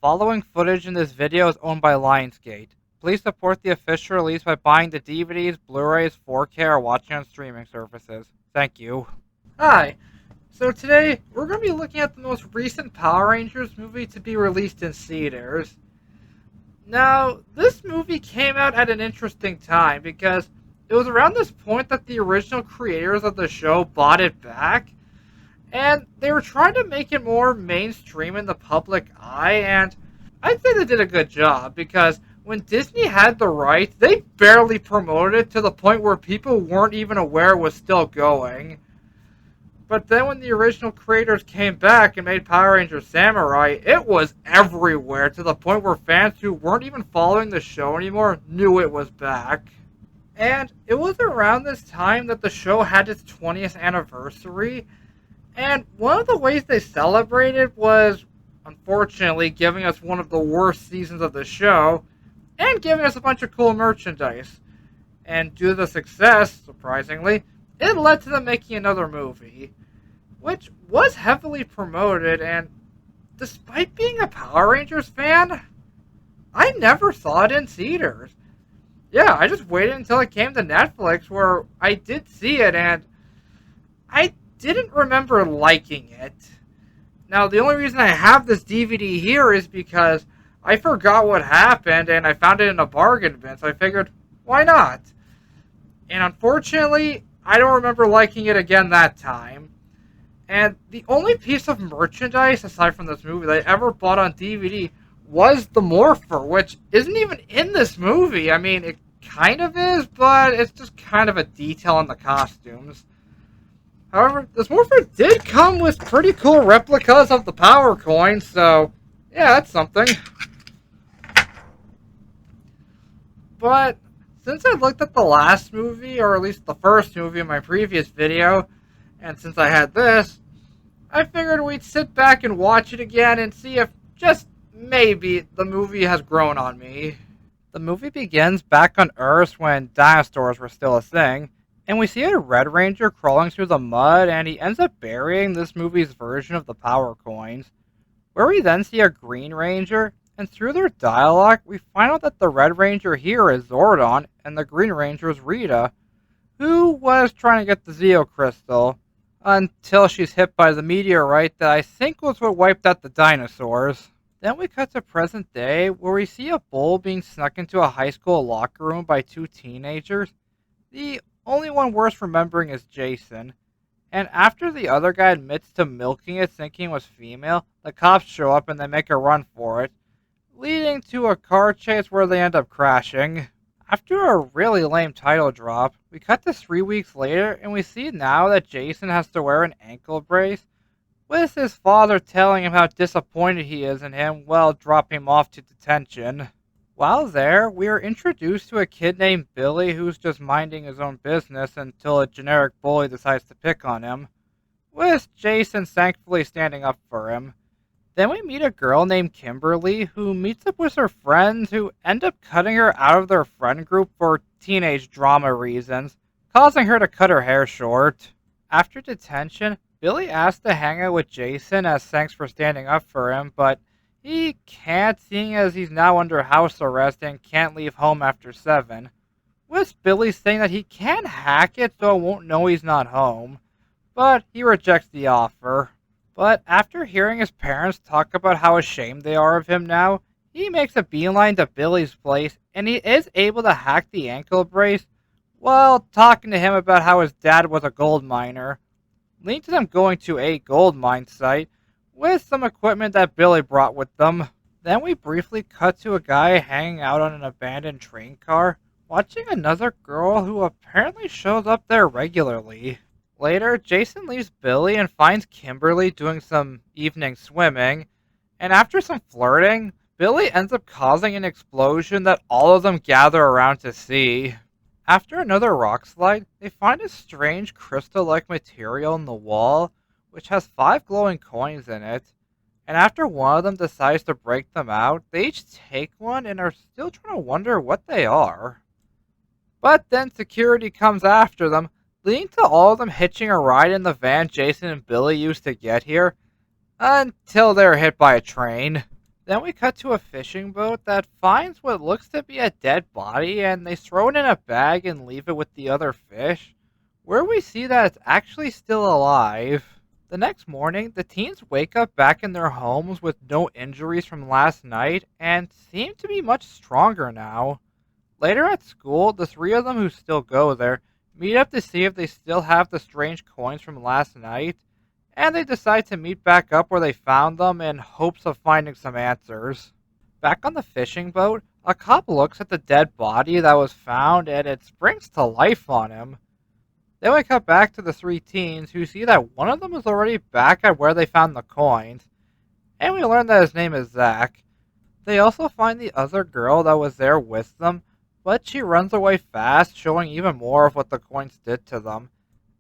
following footage in this video is owned by Lionsgate. Please support the official release by buying the DVDs, Blu-rays, 4K, or watching on streaming services. Thank you. Hi. So today, we're going to be looking at the most recent Power Rangers movie to be released in theaters. Now, this movie came out at an interesting time because it was around this point that the original creators of the show bought it back, and they were trying to make it more mainstream in the public eye, and I'd say they did a good job because when Disney had the rights, they barely promoted it to the point where people weren't even aware it was still going. But then when the original creators came back and made Power Rangers Samurai, it was everywhere to the point where fans who weren't even following the show anymore knew it was back. And it was around this time that the show had its 20th anniversary, and one of the ways they celebrated was, unfortunately, giving us one of the worst seasons of the show, and giving us a bunch of cool merchandise. And due to the success, surprisingly, it led to them making another movie, which was heavily promoted, and despite being a Power Rangers fan, I never saw it in theaters. Yeah, I just waited until it came to Netflix, where I did see it, and I didn't remember liking it. Now, the only reason I have this DVD here is because I forgot what happened, and I found it in a bargain bin, so I figured, why not? And unfortunately, I don't remember liking it again that time. And the only piece of merchandise, aside from this movie, that I ever bought on DVD was the Morpher, which isn't even in this movie. I mean, it kind of is, but it's just kind of a detail in the costumes. However, this Morpher did come with pretty cool replicas of the Power Coins, so yeah, that's something. But since I looked at the last movie, or at least the first movie in my previous video, and since I had this, I figured we'd sit back and watch it again and see if, just maybe, the movie has grown on me. The movie begins back on Earth when dinosaurs were still a thing, and we see a Red Ranger crawling through the mud, and he ends up burying this movie's version of the Power Coins, where we then see a Green Ranger, and through their dialogue, we find out that the Red Ranger here is Zordon, and the Green Ranger is Rita, who was trying to get the Zeo Crystal, until she's hit by the meteorite that I think was what wiped out the dinosaurs. Then we cut to present day, where we see a bull being snuck into a high school locker room by two teenagers. The only one worth remembering is Jason. And after the other guy admits to milking it thinking it was female, the cops show up and they make a run for it, leading to a car chase where they end up crashing. After a really lame title drop, we cut to 3 weeks later and we see now that Jason has to wear an ankle brace, with his father telling him how disappointed he is in him while dropping him off to detention. While there, we are introduced to a kid named Billy who's just minding his own business until a generic bully decides to pick on him, with Jason thankfully standing up for him. Then we meet a girl named Kimberly who meets up with her friends who end up cutting her out of their friend group for teenage drama reasons, causing her to cut her hair short. After detention, Billy asks to hang out with Jason as thanks for standing up for him, but he can't, seeing as he's now under house arrest and can't leave home after 7, with Billy saying that he can hack it so it won't know he's not home, but he rejects the offer. But after hearing his parents talk about how ashamed they are of him now, he makes a beeline to Billy's place, and he is able to hack the ankle brace while talking to him about how his dad was a gold miner, leading to them going to a gold mine site with some equipment that Billy brought with them. Then we briefly cut to a guy hanging out on an abandoned train car, watching another girl who apparently shows up there regularly. Later, Jason leaves Billy and finds Kimberly doing some evening swimming, and after some flirting, Billy ends up causing an explosion that all of them gather around to see. After another rock slide, they find a strange crystal-like material in the wall, which has 5 glowing coins in it, and after one of them decides to break them out, they each take one and are still trying to wonder what they are. But then security comes after them, leading to all of them hitching a ride in the van Jason and Billy used to get here, until they're hit by a train. Then we cut to a fishing boat that finds what looks to be a dead body, and they throw it in a bag and leave it with the other fish, where we see that it's actually still alive. The next morning, the teens wake up back in their homes with no injuries from last night and seem to be much stronger now. Later at school, the three of them who still go there meet up to see if they still have the strange coins from last night, and they decide to meet back up where they found them in hopes of finding some answers. Back on the fishing boat, a cop looks at the dead body that was found and it springs to life on him. Then we cut back to the three teens who see that one of them is already back at where they found the coins, and we learn that his name is Zach. They also find the other girl that was there with them, but she runs away fast, showing even more of what the coins did to them.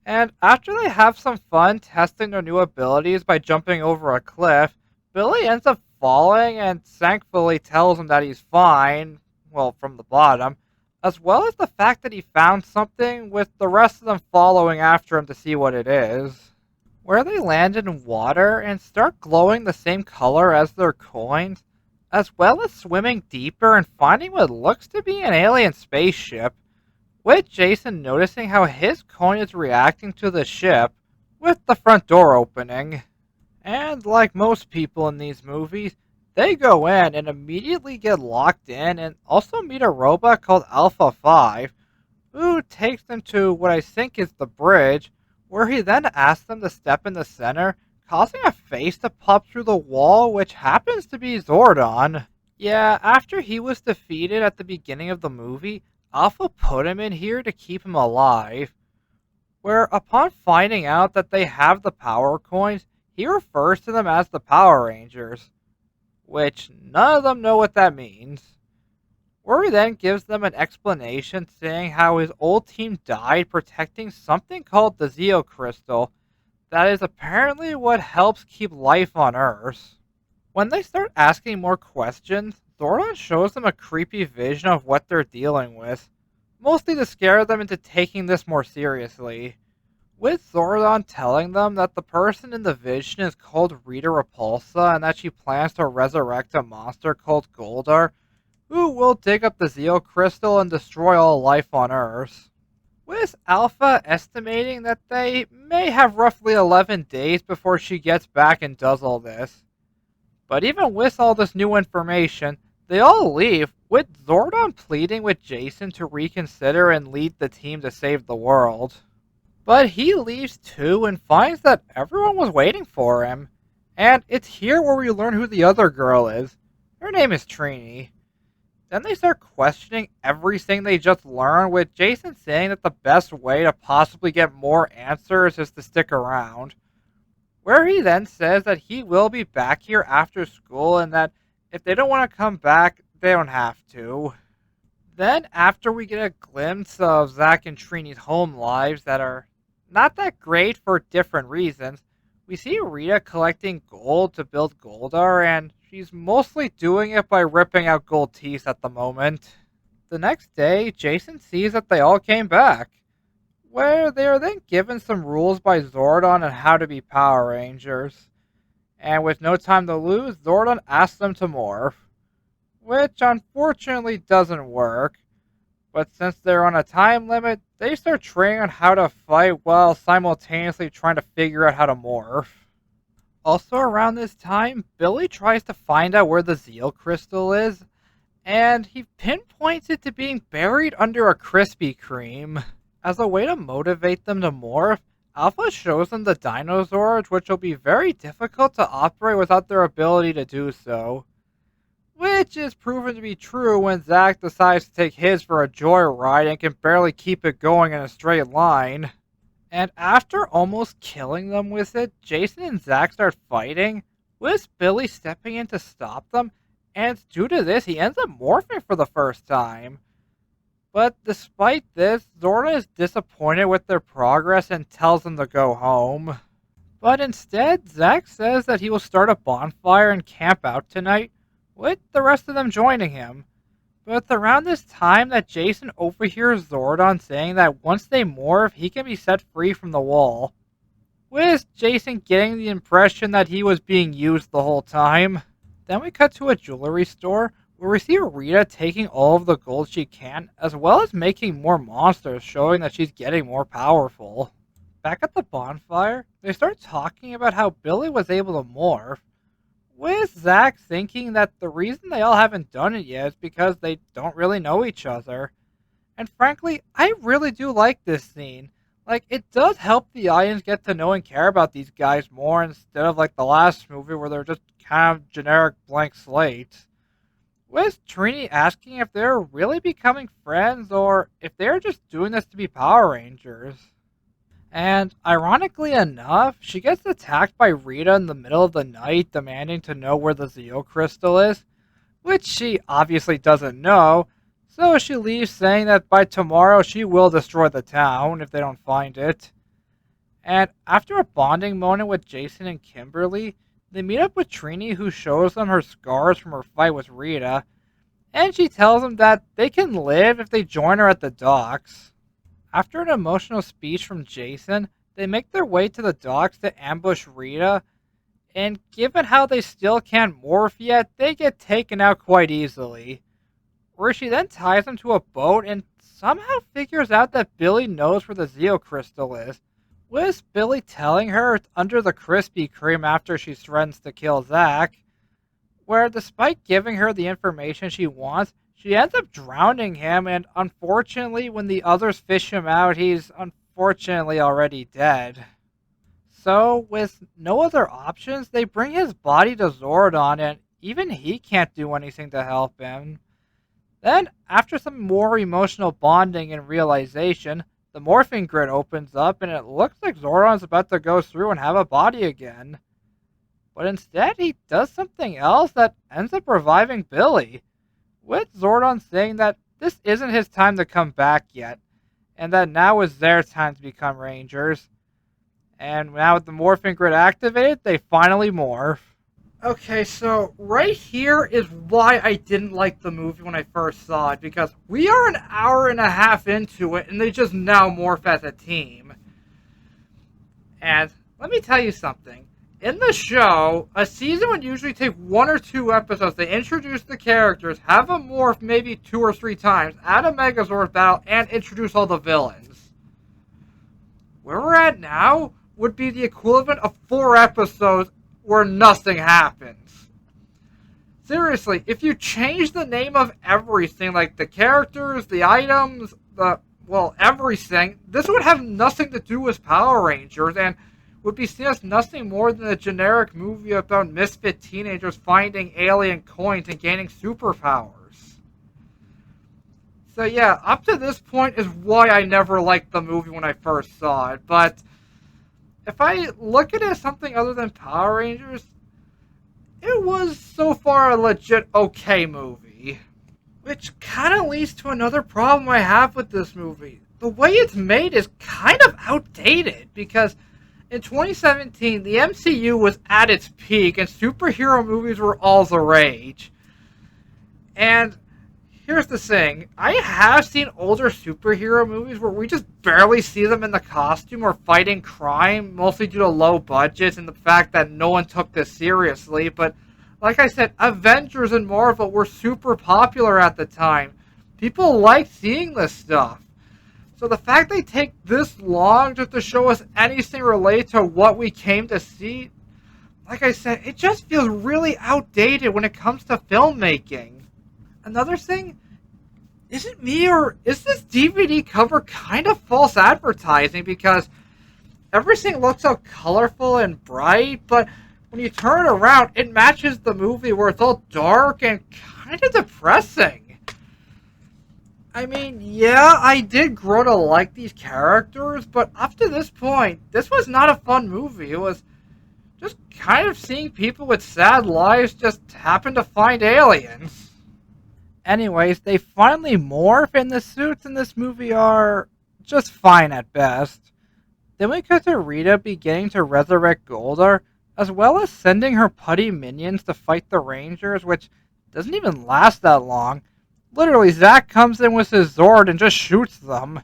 And after they have some fun testing their new abilities by jumping over a cliff, Billy ends up falling and thankfully tells him that he's fine, well, from the bottom, as well as the fact that he found something, with the rest of them following after him to see what it is. Where they land in water and start glowing the same color as their coins, as well as swimming deeper and finding what looks to be an alien spaceship, with Jason noticing how his coin is reacting to the ship, with the front door opening. And like most people in these movies, they go in and immediately get locked in and also meet a robot called Alpha 5, who takes them to what I think is the bridge, where he then asks them to step in the center, causing a face to pop through the wall, which happens to be Zordon. Yeah, after he was defeated at the beginning of the movie, Alpha put him in here to keep him alive, where upon finding out that they have the power coins, he refers to them as the Power Rangers, which none of them know what that means. Where he then gives them an explanation saying how his old team died protecting something called the Zeo Crystal, that is apparently what helps keep life on Earth. When they start asking more questions, Zordon shows them a creepy vision of what they're dealing with, mostly to scare them into taking this more seriously, with Zordon telling them that the person in the vision is called Rita Repulsa and that she plans to resurrect a monster called Goldar, who will dig up the Zeo Crystal and destroy all life on Earth, with Alpha estimating that they may have roughly 11 days before she gets back and does all this. But even with all this new information, they all leave, with Zordon pleading with Jason to reconsider and lead the team to save the world. But he leaves too and finds that everyone was waiting for him. And it's here where we learn who the other girl is. Her name is Trini. Then they start questioning everything they just learned, with Jason saying that the best way to possibly get more answers is to stick around, where he then says that he will be back here after school and that if they don't want to come back, they don't have to. Then, after we get a glimpse of Zach and Trini's home lives that are not that great for different reasons, we see Rita collecting gold to build Goldar, and she's mostly doing it by ripping out gold teeth at the moment. The next day, Jason sees that they all came back, where they are then given some rules by Zordon on how to be Power Rangers. And with no time to lose, Zordon asks them to morph, which unfortunately doesn't work. But since they're on a time limit, they start training on how to fight while simultaneously trying to figure out how to morph. Also around this time, Billy tries to find out where the Zeo Crystal is, and he pinpoints it to being buried under a Krispy Kreme. As a way to motivate them to morph, Alpha shows them the dinosaurs, which will be very difficult to operate without their ability to do so. Which is proven to be true when Zach decides to take his for a joyride and can barely keep it going in a straight line. And after almost killing them with it, Jason and Zach start fighting, with Billy stepping in to stop them, and due to this, he ends up morphing for the first time. But despite this, Zordon is disappointed with their progress and tells them to go home. But instead, Zach says that he will start a bonfire and camp out tonight, with the rest of them joining him. But it's around this time that Jason overhears Zordon saying that once they morph, he can be set free from the wall, with Jason getting the impression that he was being used the whole time. Then we cut to a jewelry store where we see Rita taking all of the gold she can, as well as making more monsters, showing that she's getting more powerful. Back at the bonfire, they start talking about how Billy was able to morph, with Zach thinking that the reason they all haven't done it yet is because they don't really know each other. And frankly, I really do like this scene. Like, it does help the audience get to know and care about these guys more instead of like the last movie where they're just kind of generic blank slates. With Trini asking if they're really becoming friends or if they're just doing this to be Power Rangers. And ironically enough, she gets attacked by Rita in the middle of the night, demanding to know where the Zeo crystal is, which she obviously doesn't know, so she leaves saying that by tomorrow she will destroy the town if they don't find it. And after a bonding moment with Jason and Kimberly, they meet up with Trini, who shows them her scars from her fight with Rita, and she tells them that they can live if they join her at the docks. After an emotional speech from Jason, they make their way to the docks to ambush Rita, and given how they still can't morph yet, they get taken out quite easily. Where she then ties them to a boat and somehow figures out that Billy knows where the Zeo crystal is, with Billy telling her it's under the Krispy Kreme after she threatens to kill Zach, where despite giving her the information she wants, she ends up drowning him, and unfortunately, when the others fish him out, he's unfortunately already dead. So, with no other options, they bring his body to Zordon, and even he can't do anything to help him. Then, after some more emotional bonding and realization, the morphing grid opens up, and it looks like Zordon's about to go through and have a body again. But instead, he does something else that ends up reviving Billy, with Zordon saying that this isn't his time to come back yet, and that now is their time to become Rangers. And now with the morphing grid activated, they finally morph. Okay, so right here is why I didn't like the movie when I first saw it, because we are an hour and a half into it, and they just now morph as a team. And let me tell you something. In the show, a season would usually take 1 or 2 episodes to introduce the characters, have them morph maybe 2 or 3 times, add a Megazord battle, and introduce all the villains. Where we're at now would be the equivalent of 4 episodes where nothing happens. Seriously, if you change the name of everything, like the characters, the items, everything, this would have nothing to do with Power Rangers, and would be seen as nothing more than a generic movie about misfit teenagers finding alien coins and gaining superpowers. So yeah, up to this point is why I never liked the movie when I first saw it, but if I look at it as something other than Power Rangers, it was so far a legit okay movie. Which kind of leads to another problem I have with this movie. The way it's made is kind of outdated, because in 2017, the MCU was at its peak and superhero movies were all the rage. And here's the thing, I have seen older superhero movies where we just barely see them in the costume or fighting crime, mostly due to low budgets and the fact that no one took this seriously. But like I said, Avengers and Marvel were super popular at the time. People liked seeing this stuff. So the fact they take this long just to show us anything related to what we came to see, like I said, it just feels really outdated when it comes to filmmaking. Another thing, is it me or is this DVD cover kind of false advertising, because everything looks so colorful and bright, but when you turn it around, it matches the movie where it's all dark and kind of depressing. I mean, yeah, I did grow to like these characters, but up to this point, this was not a fun movie. It was just kind of seeing people with sad lives just happen to find aliens. Anyways, they finally morph, and the suits in this movie are just fine at best. Then we cut to Rita beginning to resurrect Goldar, as well as sending her putty minions to fight the Rangers, which doesn't even last that long. Literally, Zach comes in with his Zord and just shoots them.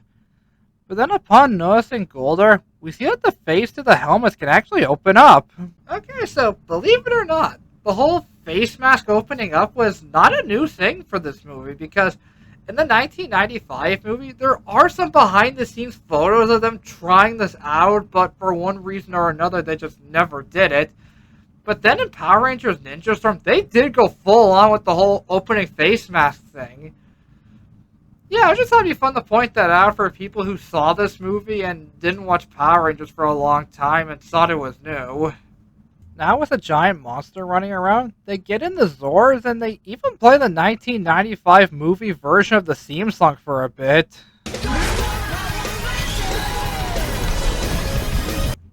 But then upon noticing Goldar, we see that the face to the helmets can actually open up. Okay, so believe it or not, the whole face mask opening up was not a new thing for this movie, because in the 1995 movie, there are some behind-the-scenes photos of them trying this out, but for one reason or another, they just never did it. But then in Power Rangers Ninja Storm, they did go full on with the whole opening face mask thing. Yeah, I just thought it'd be fun to point that out for people who saw this movie and didn't watch Power Rangers for a long time and thought it was new. Now with a giant monster running around, they get in the Zords and they even play the 1995 movie version of the theme song for a bit.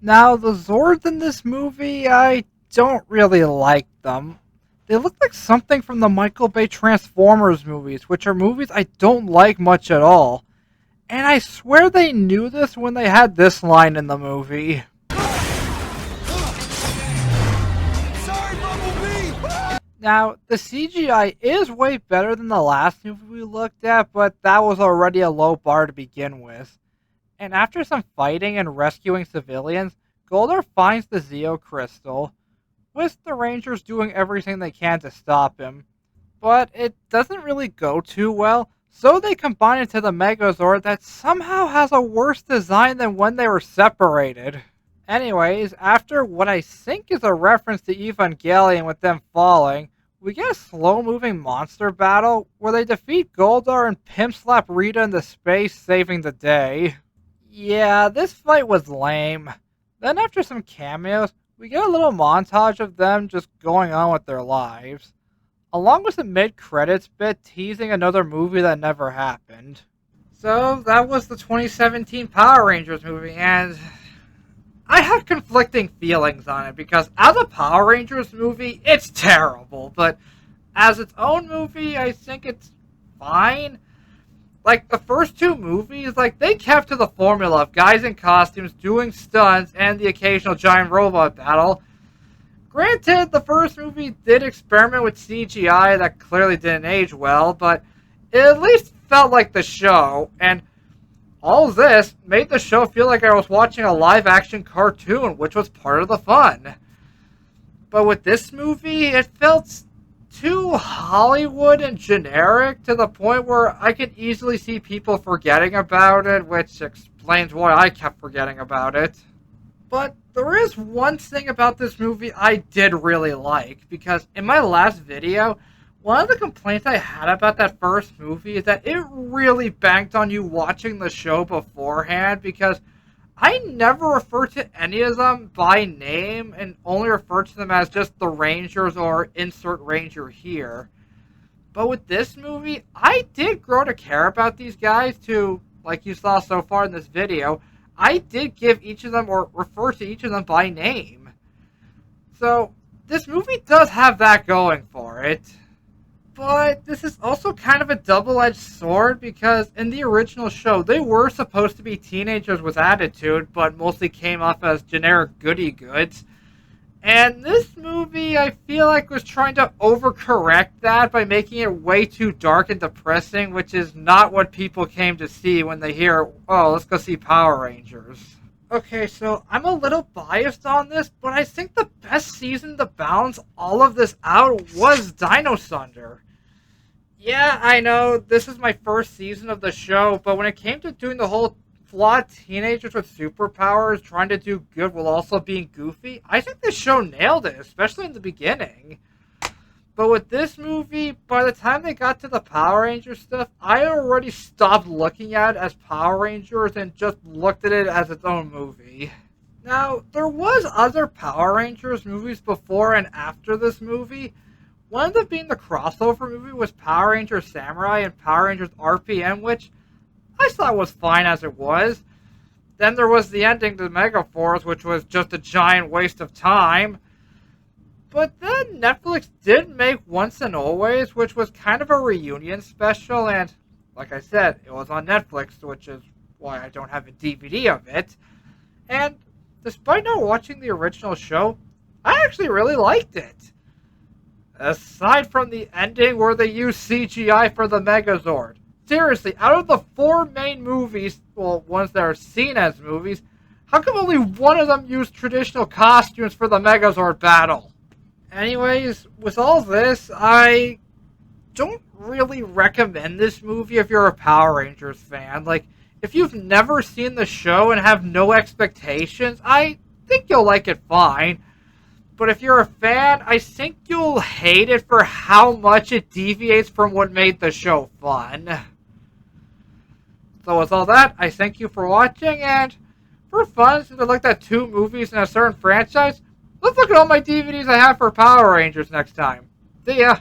Now the Zords in this movie, I don't really like them. They look like something from the Michael Bay Transformers movies, which are movies I don't like much at all. And I swear they knew this when they had this line in the movie. Now, the CGI is way better than the last movie we looked at, but that was already a low bar to begin with. And after some fighting and rescuing civilians, Goldar finds the Zeo Crystal, with the Rangers doing everything they can to stop him. But it doesn't really go too well, so they combine into the Megazord that somehow has a worse design than when they were separated. Anyways, after what I think is a reference to Evangelion with them falling, we get a slow-moving monster battle where they defeat Goldar and pimp slap Rita into space, saving the day. Yeah, this fight was lame. Then after some cameos, we get a little montage of them just going on with their lives, along with a mid-credits bit teasing another movie that never happened. So that was the 2017 Power Rangers movie, and I have conflicting feelings on it, because as a Power Rangers movie, it's terrible, but as its own movie, I think it's fine. Like, the first two movies, like, they kept to the formula of guys in costumes doing stunts and the occasional giant robot battle. Granted, the first movie did experiment with CGI that clearly didn't age well, but it at least felt like the show, and all this made the show feel like I was watching a live-action cartoon, which was part of the fun. But with this movie, it felt too Hollywood and generic to the point where I could easily see people forgetting about it, which explains why I kept forgetting about it. But there is one thing about this movie I did really like, because in my last video, one of the complaints I had about that first movie is that it really banked on you watching the show beforehand, because I never refer to any of them by name and only refer to them as just the Rangers or insert Ranger here. But with this movie, I did grow to care about these guys to, like you saw so far in this video, I did give each of them or refer to each of them by name. So this movie does have that going for it. But this is also kind of a double-edged sword, because in the original show, they were supposed to be teenagers with attitude, but mostly came off as generic goody-goods. And this movie, I feel like, was trying to overcorrect that by making it way too dark and depressing, which is not what people came to see when they hear, oh, let's go see Power Rangers. Okay, so I'm a little biased on this, but I think the best season to balance all of this out was Dino Thunder. Yeah, I know, this is my first season of the show, but when it came to doing the whole flawed teenagers with superpowers trying to do good while also being goofy, I think this show nailed it, especially in the beginning. But with this movie, by the time they got to the Power Rangers stuff, I already stopped looking at it as Power Rangers and just looked at it as its own movie. Now, there was other Power Rangers movies before and after this movie. One of them being the crossover movie was Power Rangers Samurai and Power Rangers RPM, which I thought was fine as it was. Then there was the ending to Megaforce, which was just a giant waste of time. But then Netflix did make Once and Always, which was kind of a reunion special, and like I said, it was on Netflix, which is why I don't have a DVD of it. And despite not watching the original show, I actually really liked it. Aside from the ending where they use CGI for the Megazord. Seriously, out of the four main movies, well, ones that are seen as movies, how come only one of them used traditional costumes for the Megazord battle? Anyways, with all this, I don't really recommend this movie if you're a Power Rangers fan. Like, if you've never seen the show and have no expectations, I think you'll like it fine. But if you're a fan, I think you'll hate it for how much it deviates from what made the show fun. So with all that, I thank you for watching, and for fun, since I looked at 2 movies in a certain franchise, let's look at all my DVDs I have for Power Rangers next time. See ya!